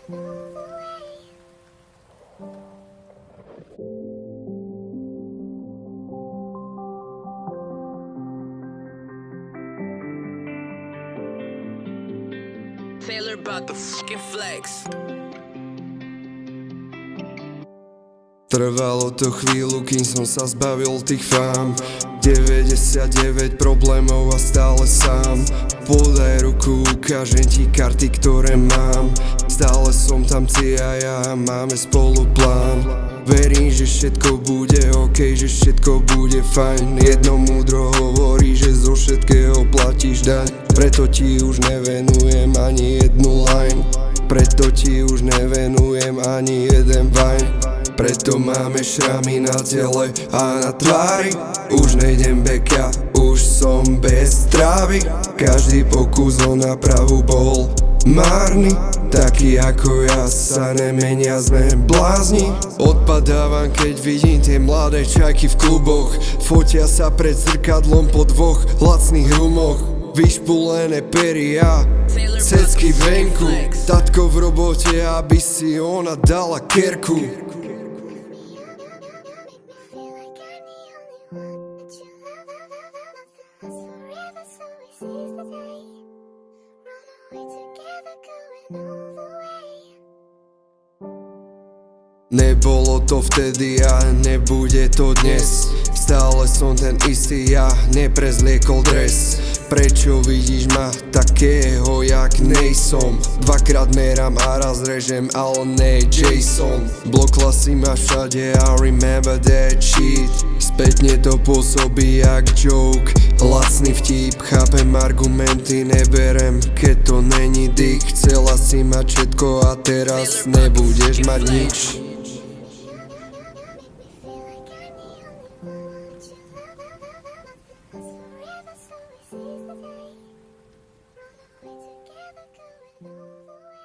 Taylor about the fucking flex. Trvalo to chvíľu, kým som sa zbavil tých fám. 99 problémov a stále sám. Podaj ruku, ukážem ti karty, ktoré mám. Stále som tam ty a ja, máme spolu plán. Verím, že všetko bude ok, že všetko bude fajn. Jedno múdro hovorí, že zo všetkého platíš daň. Preto ti už nevenujem ani jednu line. Preto ti už nevenujem ani jeden vajn. Preto máme šramy na tele a na tvári. Už nejdem beka, už som bez trávy. Každý pokus o nápravu bol márny. Takí ako ja sa nemenia, sme blázni. Odpadávam, keď vidím tie mladé čajky v kluboch. Fotia sa pred zrkadlom po dvoch lacných rumoch. Vyšpulené peria, cecky venku. Tatko v robote, aby si ona dala kerku. Nebolo to vtedy a nebude to dnes. Stále som ten istý ja, neprezliekol dres. Prečo vidíš ma takého, jak nejsom? Dvakrát merám a raz režem, ale ne Jason. Blokla si ma všade, I remember that shit. Spätne to pôsobí jak joke, lacný vtip. Chápem argumenty, neberem, keď to není dick. Chcela si mať všetko a teraz nebudeš mať nič. Together, going over.